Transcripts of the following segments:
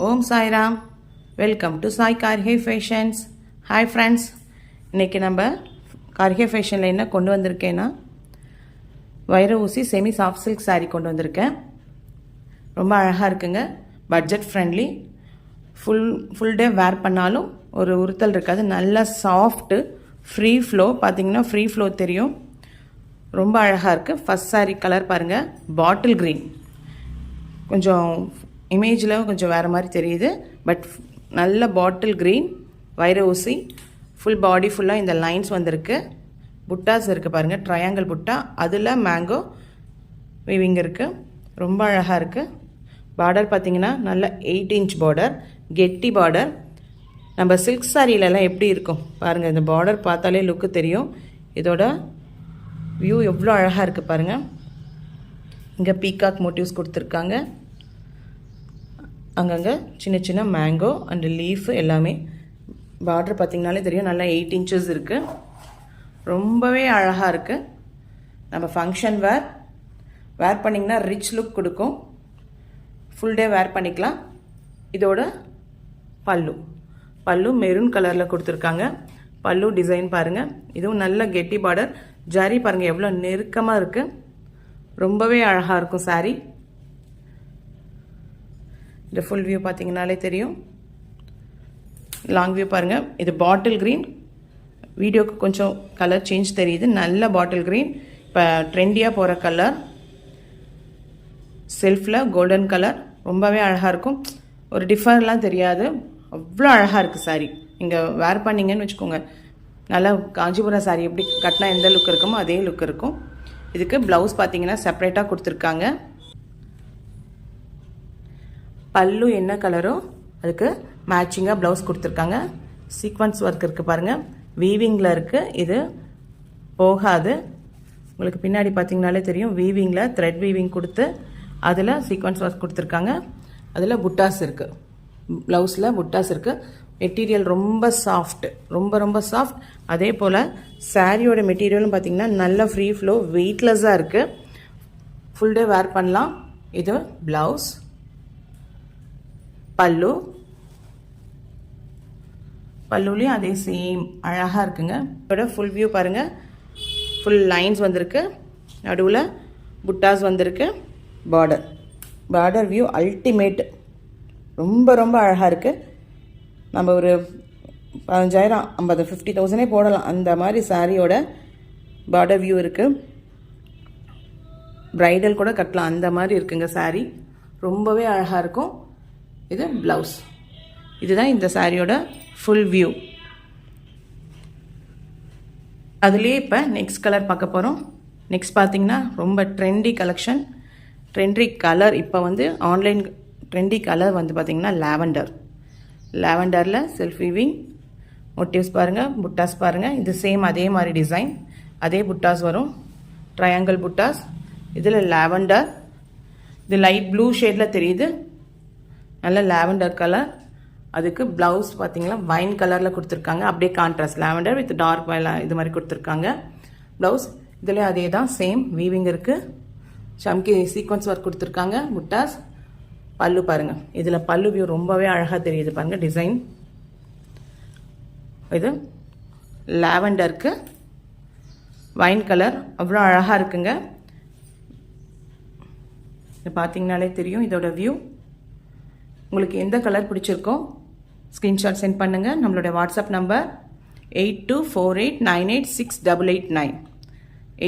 Om Sairam. Welcome to Sai Karke fashions. Hi friends, இன்றைக்கி நம்ம கார்கே ஃபேஷனில் என்ன கொண்டு வந்திருக்கேன்னா வைர ஊசி செமி சாஃப்ட் சில்க் சாரீ கொண்டு வந்திருக்கேன். ரொம்ப அழகாக இருக்குங்க, பட்ஜெட் ஃப்ரெண்ட்லி. ஃபுல் டே வேர் பண்ணாலும் ஒரு உறுத்தல் இருக்காது. நல்லா சாஃப்ட்டு, ஃப்ரீ ஃப்ளோ. பார்த்தீங்கன்னா ஃப்ரீ ஃப்ளோ தெரியும். ரொம்ப அழகாக இருக்குது. ஃபஸ்ட் சாரீ கலர் பாருங்கள், பாட்டில் க்ரீன். கொஞ்சம் இமேஜில் கொஞ்சம் வேறு மாதிரி தெரியுது, பட் நல்ல பாட்டில் க்ரீன் வைர ஊசி. ஃபுல் பாடி ஃபுல்லாக இந்த லைன்ஸ் வந்திருக்கு. புட்டாஸ் இருக்குது பாருங்கள், ட்ரையாங்கிள் புட்டா, அதில் மேங்கோ வீவிங் இருக்குது. ரொம்ப அழகாக இருக்குது. பார்டர் பார்த்திங்கன்னா நல்ல 8 inch பார்டர், கெட்டி பார்டர். நம்ம சில்க் சாரியிலலாம் எப்படி இருக்கும் பாருங்கள், இந்த பார்டர் பார்த்தாலே லுக்கு தெரியும். இதோட வியூ எவ்வளோ அழகாக இருக்குது பாருங்கள். இங்கே பீகாக் மோட்டிவ்ஸ் கொடுத்துருக்காங்க. அங்கங்கே சின்ன சின்ன மேங்கோ அண்டு லீஃபு எல்லாமே. பார்டர் பார்த்திங்கனாலே தெரியும், நல்லா 8 inches இருக்குது. ரொம்பவே அழகாக இருக்குது. நம்ம ஃபங்க்ஷன் வேர் பண்ணிங்கன்னா ரிச் லுக் கொடுக்கும். ஃபுல் டே வேர் பண்ணிக்கலாம். இதோட பல்லு மெரூன் கலரில் கொடுத்துருக்காங்க. பல்லு டிசைன் பாருங்கள். இதுவும் நல்ல கெட்டி பார்டர். ஜரி பாருங்கள் எவ்வளோ நெருக்கமாக இருக்குது. ரொம்பவே அழகாக இருக்கும் சாரீ. இந்த ஃபுல் வியூ பார்த்தீங்கனாலே தெரியும். லாங் வியூ பாருங்கள். இது பாட்டில் க்ரீன். வீடியோக்கு கொஞ்சம் கலர் சேஞ்ச் தெரியுது. நல்ல பாட்டில் க்ரீன், இப்போ ட்ரெண்டியாக போகிற கலர். செல்ஃபில் golden colour. ரொம்பவே அழகாக இருக்கும். ஒரு டிஃபரெலாம் தெரியாது, அவ்வளோ அழகாக இருக்குது சாரீ. நீங்கள் வேர் பண்ணிங்கன்னு வச்சுக்கோங்க, நல்லா காஞ்சிபுரம் சாரீ எப்படி கட்டினா எந்த லுக் இருக்குமோ அதே லுக் இருக்கும். இதுக்கு ப்ளவுஸ் பார்த்தீங்கன்னா செப்பரேட்டாக கொடுத்துருக்காங்க. பல்லு என்ன கலரோ அதுக்கு மேட்சிங்காக ப்ளவுஸ் கொடுத்துருக்காங்க. சீக்வன்ஸ் ஒர்க் இருக்குது பாருங்கள், வீவிங்கில் இருக்குது. இது போகாது. உங்களுக்கு பின்னாடி பார்த்தீங்கனாலே தெரியும், வீவிங்கில் த்ரெட் வீவிங் கொடுத்து அதில் சீக்வன்ஸ் ஒர்க் கொடுத்துருக்காங்க. அதில் புட்டாஸ் இருக்குது. ப்ளவுஸில் புட்டாஸ் இருக்குது. மெட்டீரியல் ரொம்ப சாஃப்ட், ரொம்ப சாஃப்ட். அதே போல் சாரியோட மெட்டீரியலும் பார்த்திங்கன்னா நல்ல ஃப்ரீ ஃப்ளோ, வெயிட்லெஸ்ஸாக இருக்குது. ஃபுல் டே வேர் பண்ணலாம். இது ப்ளவுஸ். பல்லுலேயும் அதே சேம் அழகாக இருக்குங்க. இதோட ஃபுல் வியூ பாருங்கள். ஃபுல் லைன்ஸ் வந்திருக்கு, நடுவில் புட்டாஸ் வந்திருக்கு. Border view ultimate. ரொம்ப அழகாக இருக்குது. நம்ம ஒரு 15,000 50 50,000 போடலாம். அந்த மாதிரி சாரியோட பார்டர் வியூ இருக்குது. ப்ரைடல் கூட கட்டலாம், அந்த மாதிரி இருக்குங்க சாரீ. ரொம்பவே அழகாக இருக்கும். இது ப்ளவுஸ். இதுதான் இந்த சாரியோட ஃபுல் வியூ. அதுலேயே இப்போ நெக்ஸ்ட் கலர் பார்க்க போகிறோம். நெக்ஸ்ட் பார்த்திங்கன்னா ரொம்ப ட்ரெண்டி கலெக்ஷன், ட்ரெண்டி கலர். இப்போ ஆன்லைன் ட்ரெண்டி கலர் பார்த்திங்கன்னா லாவெண்டரில் செல்ஃப் வீவிங் மோட்டிவ்ஸ் பாருங்கள், புட்டாஸ் பாருங்கள். இது சேம் அதே மாதிரி டிசைன், அதே புட்டாஸ் வரும், ட்ரையாங்கிள் புட்டாஸ். இதில் லாவெண்டர், இது லைட் ப்ளூ ஷேடில் தெரியுது, நல்ல லாவெண்டர் கலர். அதுக்கு ப்ளவுஸ் பார்த்தீங்கன்னா வைன் கலரில் கொடுத்துருக்காங்க. அப்படியே கான்ட்ராஸ்ட் லாவெண்டர் வித் டார்க் இது மாதிரி கொடுத்துருக்காங்க. ப்ளவுஸ் இதில் அதே தான், சேம் வீவிங் இருக்குது. சம்கி சீக்வன்ஸ் ஒர்க் கொடுத்துருக்காங்க. புட்டாஸ். பல்லு பாருங்கள். இதில் பல்லு வியூ ரொம்பவே அழகாக தெரியுது பாருங்கள், டிசைன். இது லாவெண்டருக்கு வைன் கலர், அவ்வளோ அழகாக இருக்குங்க. இது பார்த்தீங்கனாலே தெரியும் இதோட வியூ. உங்களுக்கு எந்த கலர் பிடிச்சிருக்கோ ஸ்க்ரீன்ஷாட் சென்ட் பண்ணுங்கள். நம்மளுடைய வாட்ஸ்அப் நம்பர் 8248986889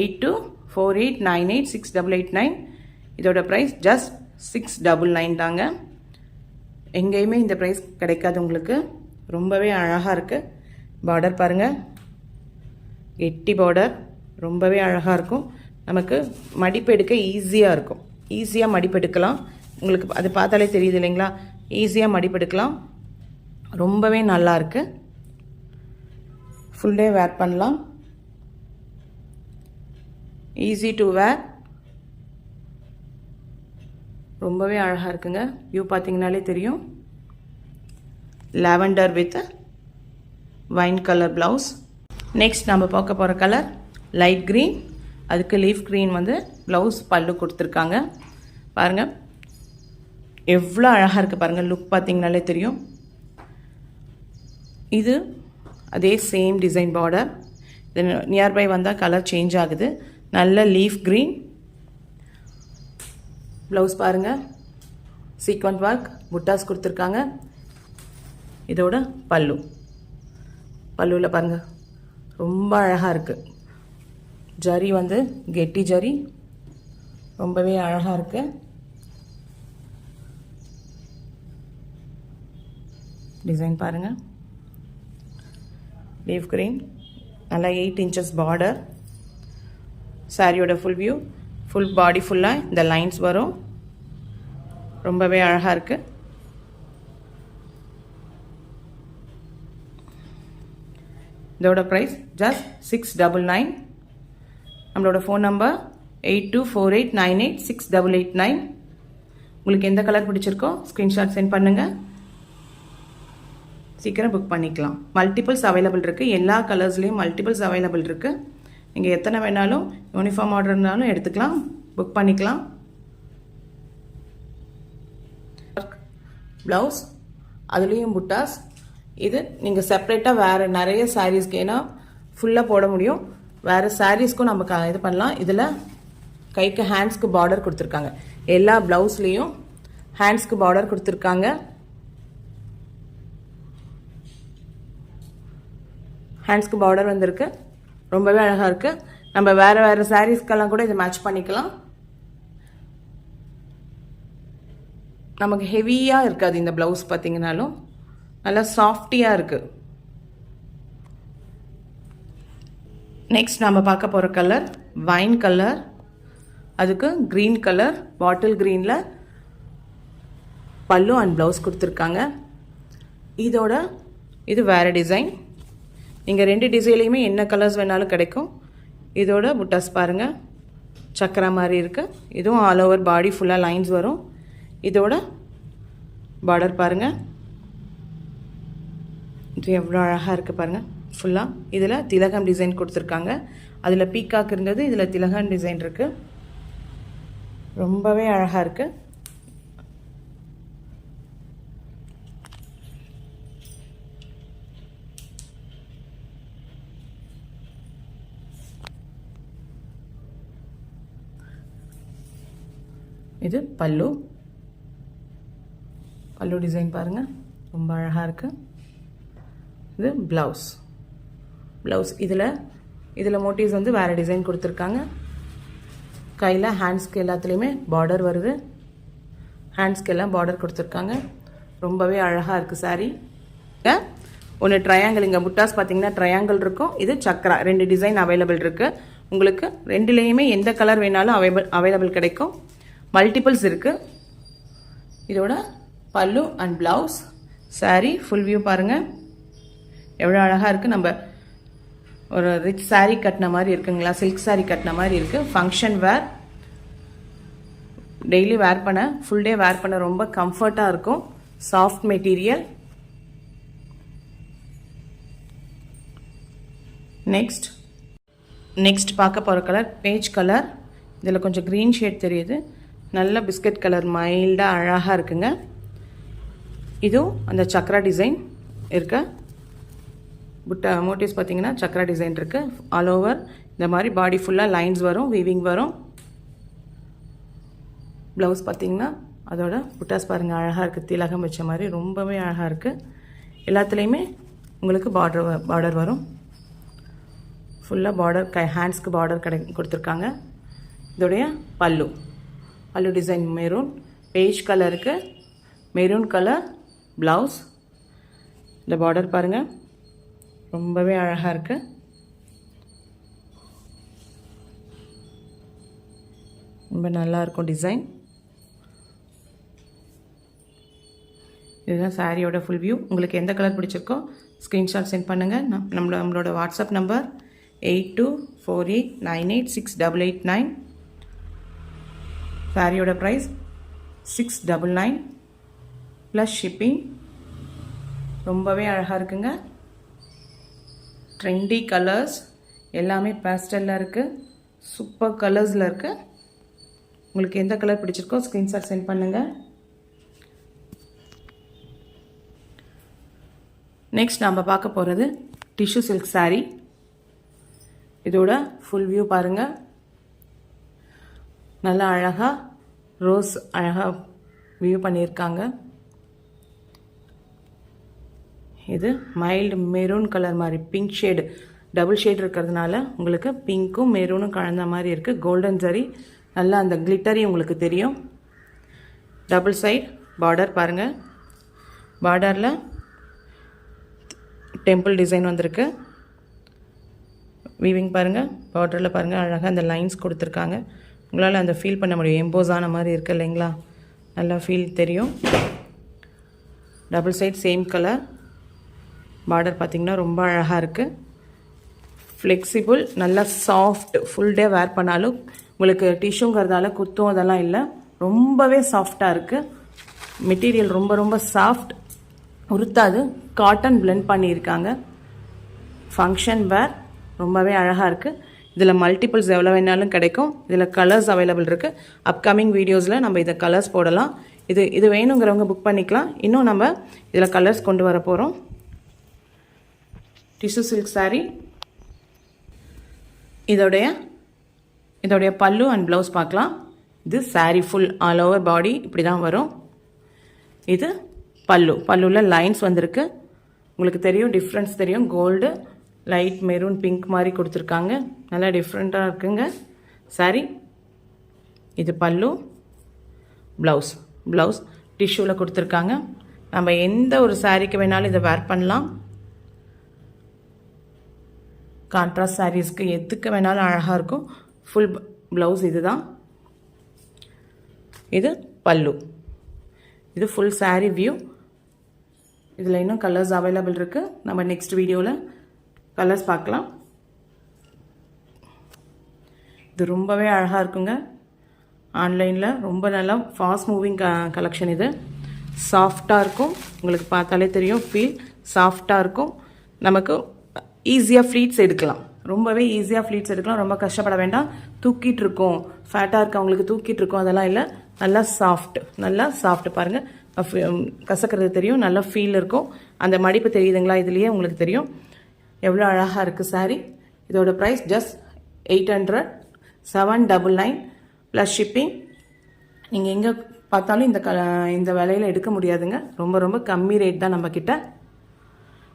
8248986889. இதோட ப்ரைஸ் ஜஸ்ட் 699 தாங்க. எங்கேயுமே இந்த ப்ரைஸ் கிடைக்காது உங்களுக்கு. ரொம்பவே அழகாக இருக்குது. பார்டர் பாருங்கள், கெட்டி பார்டர். ரொம்பவே அழகாக இருக்கும். நமக்கு மடிப்பு எடுக்க ஈஸியாக இருக்கும். ஈஸியாக மடிப்பு எடுக்கலாம். உங்களுக்கு அது பார்த்தாலே தெரியுது இல்லைங்களா, ஈஸியாக மடிப்பெடுக்கலாம். ரொம்பவே நல்லா இருக்கு. ஃபுல் டே வேர் பண்ணலாம். Easy to wear. ரொம்பவே அழகாக இருக்குங்க. வியூ பார்த்தீங்கனாலே தெரியும். Lavender with wine colour blouse. Next நம்ம பார்க்க போகிற கலர் லைட் க்ரீன். அதுக்கு லீஃப் க்ரீன் ப்ளவுஸ் பல்லு கொடுத்துருக்காங்க பாருங்கள். எவ்வளோ அழகாக இருக்குது பாருங்கள். லுக் பார்த்தீங்கனாலே தெரியும். இது அதே சேம் டிசைன் பார்டர். இது நியர்பை வந்தால் கலர் சேஞ்ச் ஆகுது. நல்ல லீஃப் க்ரீன். ப்ளவுஸ் பாருங்கள், சீக்வென்ட் ஒர்க் புட்டாஸ் கொடுத்துருக்காங்க. இதோட பல்லுவில் பாருங்கள் ரொம்ப அழகாக இருக்குது. ஜரி வந்து கெட்டி ஜரி, ரொம்பவே அழகாக இருக்குது. டிசைன் பாருங்கள், லீஃப் கிரீன், நல்லா 8 inches பார்டர். சாரியோட ஃபுல் வியூ, ஃபுல் பாடி ஃபுல்லாக இந்த லைன்ஸ் வரும். ரொம்பவே அழகாக இருக்குது. இதோட ப்ரைஸ் ஜஸ்ட் 699. நம்மளோட ஃபோன் நம்பர் 8248986889. உங்களுக்கு எந்த கலர் பிடிச்சிருக்கோ ஸ்க்ரீன்ஷாட் சென்ட் பண்ணுங்கள். சீக்கிரம் புக் பண்ணிக்கலாம். மல்டிபிள்ஸ் அவைலபிள் இருக்குது. எல்லா கலர்ஸ்லேயும் மல்டிபிள்ஸ் அவைலபிள் இருக்குது. நீங்கள் எத்தனை வேணாலும் யூனிஃபார்ம் ஆர்டர் இருந்தாலும் எடுத்துக்கலாம், புக் பண்ணிக்கலாம். ப்ளவுஸ் அதுலேயும் புட்டாஸ். இது நீங்கள் செப்ரேட்டாக வேறு நிறைய சாரீஸ்க்கு, ஏன்னா ஃபுல்லாக போட முடியும், வேறு சாரீஸ்க்கும் நம்ம இது பண்ணலாம். இதில் கைக்கு ஹேண்ட்ஸ்க்கு பார்டர் கொடுத்துருக்காங்க. எல்லா ப்ளவுஸ்லேயும் ஹேண்ட்ஸ்க்கு பார்டர் கொடுத்துருக்காங்க. ஹேண்ட்ஸ்க்கு பார்டர் வந்திருக்கு. ரொம்பவே அழகாக இருக்குது. நம்ம வேறு சாரீஸ்க்கெல்லாம் கூட இதை மேட்ச் பண்ணிக்கலாம். நமக்கு ஹெவியாக இருக்காது இந்த ப்ளவுஸ். பார்த்தீங்கன்னாலும் நல்லா சாஃப்டியாக இருக்குது. நெக்ஸ்ட் நம்ம பார்க்க போகிற கலர் வைன் கலர். அதுக்கு க்ரீன் கலர், பாட்டில் க்ரீனில் பல்லு அண்ட் ப்ளவுஸ் கொடுத்துருக்காங்க. இது வேறு டிசைன். நீங்கள் 2 டிசைன்லேயுமே என்ன கலர்ஸ் வேணாலும் கிடைக்கும். இதோட புட்டாஸ் பாருங்கள், சக்கரா மாதிரி இருக்குது. இதுவும் ஆல் ஓவர் பாடி ஃபுல்லாக லைன்ஸ் வரும். இதோட பார்டர் பாருங்கள், இது எவ்வளோ அழகாக இருக்குது பாருங்கள். ஃபுல்லாக இதில் திலகம் டிசைன் கொடுத்துருக்காங்க. அதில் பீக்காக் இருந்தது, இதில் திலகம் டிசைன் இருக்குது. ரொம்பவே அழகாக இருக்குது. இது பல்லு டிசைன் பாருங்கள், ரொம்ப அழகாக இருக்குது. இது ப்ளவுஸ் இதில் மோட்டிவ்ஸ் வந்து வேறு டிசைன் கொடுத்துருக்காங்க. கையில் ஹேண்ட்ஸ்க்கு எல்லாத்துலேயுமே பார்டர் வருது. ஹேண்ட்ஸ்க்கு எல்லாம் பார்டர் கொடுத்துருக்காங்க. ரொம்பவே அழகாக இருக்குது சாரீ. ஒன்று ட்ரையாங்கிள், இங்கே புட்டாஸ் பார்த்தீங்கன்னா ட்ரையாங்கிள் இருக்கும். இது சக்ரா. 2 டிசைன் அவைலபிள் இருக்குது. உங்களுக்கு 2லேயுமே எந்த கலர் வேணாலும் அவைலபிள் கிடைக்கும். மல்டிபிள்ஸ் இருக்குது. இதோட பல்லு and blouse. Sari full view பாருங்கள், எவ்வளோ அழகாக இருக்குது. நம்ம ஒரு ரிச் சாரீ கட்டின மாதிரி இருக்குங்களா, சில்க் சாரீ கட்டின மாதிரி இருக்குது. ஃபங்க்ஷன் வேர், டெய்லி வேர் பண்ண, ஃபுல் டே வேர் பண்ண ரொம்ப கம்ஃபர்ட்டாக இருக்கும். Soft material. நெக்ஸ்ட் பார்க்க போகிற கலர் பேஜ் கலர். இதில் கொஞ்சம் க்ரீன் ஷேட் தெரியுது. நல்ல பிஸ்கட் கலர், மைல்டாக அழகாக இருக்குங்க. இதுவும் அந்த சக்ரா டிசைன் இருக்கு. புட்டா மோட்டிவ்ஸ் பார்த்தீங்கன்னா சக்ரா டிசைன் இருக்குது. ஆல் ஓவர் இந்த மாதிரி பாடி ஃபுல்லாக லைன்ஸ் வரும், வீவிங் வரும். ப்ளவுஸ் பார்த்தீங்கன்னா அதோட புட்டாஸ் பாருங்கள், அழகாக இருக்குது. திலகம் வச்ச மாதிரி ரொம்பவே அழகாக இருக்குது. எல்லாத்துலேயுமே உங்களுக்கு பார்டர் வரும். ஃபுல்லாக பார்டர், ஹேண்ட்ஸ்க்கு பார்டர் கொடுத்துருக்காங்க. இதோடைய பல்லு டிசைன் மெரூன், பேஜ் கலருக்கு மெரூன் கலர் ப்ளவுஸ். இந்த பார்டர் பாருங்கள், ரொம்பவே அழகாக இருக்குது. ரொம்ப நல்லாயிருக்கும் டிசைன். இதுதான் சாரியோட ஃபுல் வியூ. உங்களுக்கு எந்த கலர் பிடிச்சிருக்கோ ஸ்க்ரீன்ஷாட் சென்ட் பண்ணுங்கள். நம்மளோட வாட்ஸ்அப் நம்பர் 8248986889. சாரியோட ப்ரைஸ் 699 ப்ளஸ் ஷிப்பிங். ரொம்பவே அழகாக இருக்குங்க. ட்ரெண்டி கலர்ஸ் எல்லாமே பேஸ்டலில் இருக்குது. சூப்பர் கலர்ஸில் இருக்குது. உங்களுக்கு எந்த கலர் பிடிச்சிருக்கோ ஸ்க்ரீன்ஷாட் சென்ட் பண்ணுங்கள். நெக்ஸ்ட் நம்ம பார்க்க போகிறது டிஷ்யூ சில்க் saree. இதோட ஃபுல் வியூ பாருங்கள். நல்லா அழகாக ரோஸ் அழகாக வியூ பண்ணியிருக்காங்க. இது மைல்டு மெரூன் கலர் மாதிரி பிங்க் ஷேடு டபுள் ஷேட் இருக்கிறதுனால உங்களுக்கு பிங்க்கும் மெரூனும் கலந்த மாதிரி இருக்குது. கோல்டன் ஜரி நல்லா அந்த கிளிட்டரி உங்களுக்கு தெரியும். டபுள் சைட் பார்டர் பாருங்கள். பார்டரில் டெம்பிள் டிசைன் வந்திருக்கு. வீவிங் பாருங்கள். பார்டரில் பாருங்கள் அழகாக அந்த லைன்ஸ் கொடுத்துருக்காங்க. உங்களால் அந்த ஃபீல் பண்ண முடியும். எம்போஸ் ஆன மாதிரி இருக்குது இல்லைங்களா? நல்லா ஃபீல் தெரியும். Double side same colour. Border பார்த்திங்கன்னா ரொம்ப அழகாக இருக்குது. ஃப்ளெக்சிபிள் நல்லா சாஃப்ட். ஃபுல் டே வேர் பண்ணாலும் உங்களுக்கு டிஷ்யூங்கிறதால குத்தும் அதெல்லாம் இல்லை. ரொம்பவே சாஃப்டாக இருக்குது. மெட்டீரியல் ரொம்ப ரொம்ப சாஃப்ட். உருத்தாது. காட்டன் பிளெண்ட் பண்ணியிருக்காங்க. ஃபங்க்ஷன் வேர் ரொம்பவே அழகாக இருக்குது. இதில் மல்டிபிள்ஸ் எவ்வளோ வேணாலும் கிடைக்கும். இதில் கலர்ஸ் அவைலபிள் இருக்குது. அப்கமிங் வீடியோஸில் நம்ம இதை கலர்ஸ் போடலாம். இது வேணுங்கிறவங்க புக் பண்ணிக்கலாம். இன்னும் நம்ம இதில் கலர்ஸ் கொண்டு வர போகிறோம். Tissue silk saree. இதோடைய பல்லு அண்ட் ப்ளவுஸ் பார்க்கலாம். இது saree full all over body இப்படி தான் வரும். இது பல்லுவில் லைன்ஸ் வந்திருக்கு. உங்களுக்கு தெரியும், டிஃப்ரென்ஸ் தெரியும். கோல்டு லைட் மெரூன் பிங்க் மாதிரி கொடுத்துருக்காங்க. நல்லா டிஃப்ரெண்ட்டாக இருக்குங்க saree. இது பல்லு. ப்ளவுஸ் டிஷ்யூவில் கொடுத்துருக்காங்க. நம்ம எந்த ஒரு சாரீக்கு வேணாலும் இதை வேர் பண்ணலாம். கான்ட்ராஸ்ட் சாரீஸ்க்கு எதுக்கு வேணாலும் அழகாக இருக்கும். ஃபுல் ப்ளவுஸ் இது தான். இது பல்லு. இது ஃபுல் saree வியூ. இதில் இன்னும் கலர்ஸ் அவைலபிள் இருக்குது. நம்ம நெக்ஸ்ட் வீடியோவில் கலர்ஸ் பார்க்கலாம். இது ரொம்பவே அழகாக இருக்குங்க. ஆன்லைனில் ரொம்ப நல்லா ஃபாஸ்ட் மூவிங் கலெக்ஷன். இது சாஃப்டாக இருக்கும். உங்களுக்கு பார்த்தாலே தெரியும் ஃபீல் சாஃப்டாக இருக்கும். நமக்கு ஈஸியாக ஃப்ளீட்ஸ் எடுக்கலாம். ரொம்பவே ஈஸியாக ஃப்ளீட்ஸ் எடுக்கலாம். ரொம்ப கஷ்டப்பட வேண்டாம். தூக்கிட்டு இருக்கும், ஃபேட்டாக இருக்கவங்களுக்கு தூக்கிட்டு இருக்கும் அதெல்லாம் இல்லை. நல்லா சாஃப்ட் பாருங்கள். கசக்கிறது தெரியும். நல்லா ஃபீல் இருக்கும். அந்த மடிப்பு தெரியுதுங்களா? இதுலேயே உங்களுக்கு தெரியும் எவ்வளோ அழகாக இருக்குது saree. இதோட ப்ரைஸ் ஜஸ்ட் 800, 799 ப்ளஸ் ஷிப்பிங். நீங்கள் எங்கே பார்த்தாலும் இந்த விலையில் எடுக்க முடியாதுங்க. ரொம்ப ரொம்ப கம்மி ரேட் தான் நம்மக்கிட்ட.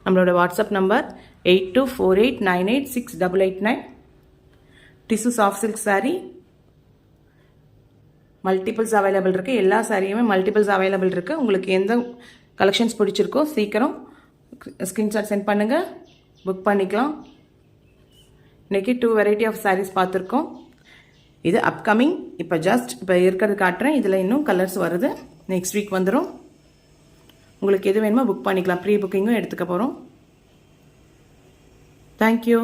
நம்மளோட WhatsApp number 8248986889. Tissue soft silk saree multiples available இருக்குது. எல்லா சாரியுமே மல்டிபிள்ஸ் அவைலபிள் இருக்குது. உங்களுக்கு எந்த கலெக்ஷன்ஸ் பிடிச்சிருக்கோ சீக்கிரம் ஸ்க்ரீன்ஷாட் சென்ட் பண்ணுங்கள். புக் பண்ணிக்கலாம். இன்றைக்கி 2 வெரைட்டி ஆஃப் sarees பார்த்துருக்கோம். இது அப்கமிங். இப்போ இருக்கிறது காட்டுறேன். இதில் இன்னும் கலர்ஸ் வருது. நெக்ஸ்ட் வீக் வந்துடும். உங்களுக்கு எது வேணுமோ புக் பண்ணிக்கலாம். ப்ரீ புக்கிங்கும் எடுத்துக்க போகிறோம். தேங்க்யூ.